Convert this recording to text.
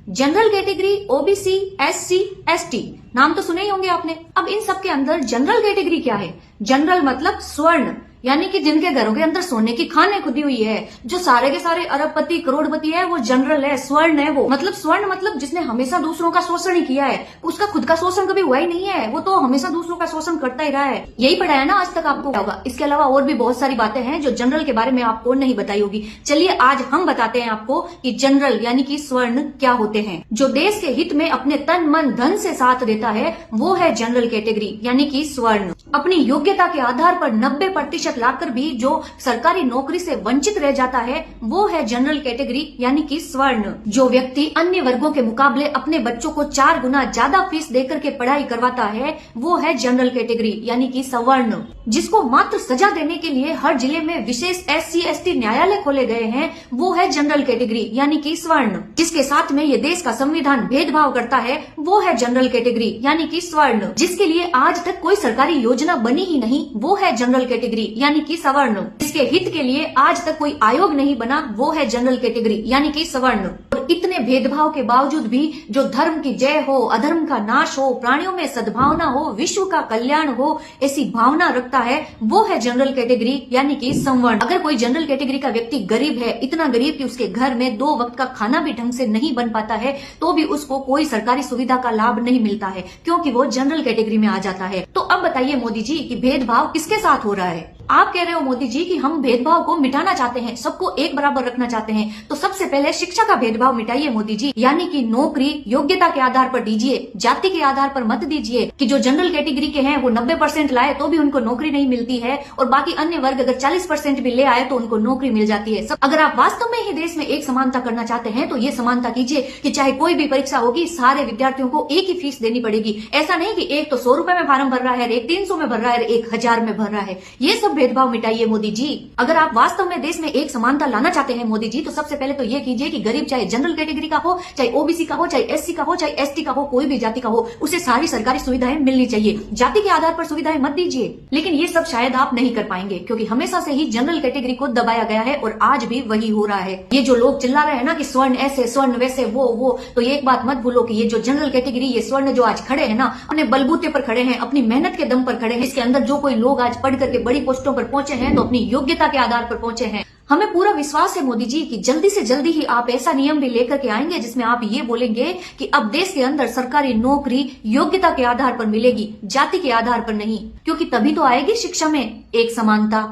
General category, OBC, SC, ST, नाम तो सुने ही होंगे आपने। अब इन सब के अंदर जनरल कैटेगरी क्या है? जनरल मतलब स्वर्ण, यानी कि जिनके घरों के अंदर सोने की खानें खुदी हुई है, जो सारे के सारे अरबपति करोड़पति है, वो जनरल है, स्वर्ण है। वो मतलब स्वर्ण मतलब जिसने हमेशा दूसरों का शोषण ही किया है, उसका खुद का शोषण कभी हुआ ही नहीं है, वो तो हमेशा दूसरों का शोषण करता ही रहा है। यही पढ़ाया ना आज तक आपको होगा। इसके अलावा और भी बहुत सारी बातें हैं जो जनरल के बारे में आपको नहीं बताई होगी। चलिए आज हम बताते हैं आपको कि जनरल यानी कि स्वर्ण क्या होते हैं। जो देश के हित में अपने तन मन धन से साथ देता है वो है जनरल कैटेगरी यानी कि स्वर्ण। अपनी योग्यता के आधार पर 90% लाकर भी जो सरकारी नौकरी से वंचित रह जाता है वो है जनरल कैटेगरी यानी कि स्वर्ण। जो व्यक्ति अन्य वर्गों के मुकाबले अपने बच्चों को 4 गुना ज्यादा फीस देकर के पढ़ाई करवाता है वो है जनरल कैटेगरी यानी कि सवर्ण। जिसको मात्र सजा देने के लिए हर जिले में विशेष SC ST न्यायालय खोले गए हैं वो है जनरल कैटेगरी यानी कि स्वर्ण। जिसके साथ में ये देश का संविधान भेदभाव करता है वो है जनरल कैटेगरी यानी कि स्वर्ण। जिसके लिए आज तक कोई सरकारी योजना बनी ही नहीं वो है जनरल कैटेगरी यानी कि सवर्ण। जिसके हित के लिए आज तक कोई आयोग नहीं बना वो है जनरल कैटेगरी यानी कि सवर्ण। और इतने भेदभाव के बावजूद भी जो धर्म की जय हो, अधर्म का नाश हो, प्राणियों में सद्भावना हो, विश्व का कल्याण हो, ऐसी भावना रखता है वो है जनरल कैटेगरी यानी कि संवर्ण। अगर कोई जनरल कैटेगरी का व्यक्ति गरीब है, इतना गरीब कि उसके घर में 2 वक्त का खाना भी ढंग से नहीं बन पाता है, तो भी उसको कोई सरकारी सुविधा का लाभ नहीं मिलता है क्योंकि वो जनरल कैटेगरी में आ जाता है। तो अब बताइए मोदी जी कि भेदभाव किसके साथ हो रहा है? आप कह रहे हो मोदी जी कि हम भेदभाव को मिटाना चाहते हैं, सबको एक बराबर रखना चाहते हैं, तो सबसे पहले शिक्षा का भेदभाव मिटाइए मोदी जी। यानी कि नौकरी योग्यता के आधार पर दीजिए, जाति के आधार पर मत दीजिए कि जो जनरल कैटेगरी के हैं वो 90% लाए तो भी उनको नौकरी नहीं मिलती है और बाकी अन्य वर्ग अगर 40% भी ले आए तो उनको नौकरी मिल जाती है। अगर आप वास्तव में ही देश में एक समानता करना चाहते हैं तो ये समानता कीजिए कि चाहे कोई भी परीक्षा होगी सारे विद्यार्थियों को एक ही फीस देनी पड़ेगी। ऐसा नहीं कि एक तो 100 रुपए में फार्म भर रहा है, एक 300 में भर रहा है, एक 1000 में भर रहा है। ये सब भेदभाव मिटाइए मोदी जी। अगर आप वास्तव में देश में एक समानता लाना चाहते हैं मोदी जी तो सबसे पहले तो ये कीजिए कि गरीब चाहे जनरल कैटेगरी का हो, चाहे ओबीसी का हो, चाहे एससी का हो, चाहे एसटी का हो, कोई भी जाति का हो, उसे सारी सरकारी सुविधाएं मिलनी चाहिए। जाति के आधार पर सुविधाएं मत दीजिए। लेकिन ये सब शायद आप नहीं कर पाएंगे क्योंकि हमेशा से ही जनरल कैटेगरी को दबाया गया है और आज भी वही हो रहा है। ये जो लोग चिल्ला रहे हैं ना कि स्वर्ण ऐसे स्वर्ण वैसे वो तो ये एक बात मत भूलो कि ये जो जनरल कैटेगरी, ये स्वर्ण जो आज खड़े हैं ना, अपने बलबूते पर खड़े हैं, अपनी मेहनत के दम पर खड़े हैं। इसके अंदर जो कोई लोग आज पढ़ करके बड़ी पोस्टों पर पहुंचे हैं तो अपनी योग्यता के आधार पर पहुंचे हैं। हमें पूरा विश्वास है मोदी जी कि जल्दी से जल्दी ही आप ऐसा नियम भी लेकर के आएंगे जिसमें आप ये बोलेंगे कि अब देश के अंदर सरकारी नौकरी योग्यता के आधार पर मिलेगी, जाति के आधार पर नहीं, क्योंकि तभी तो आएगी शिक्षा में एक समानता।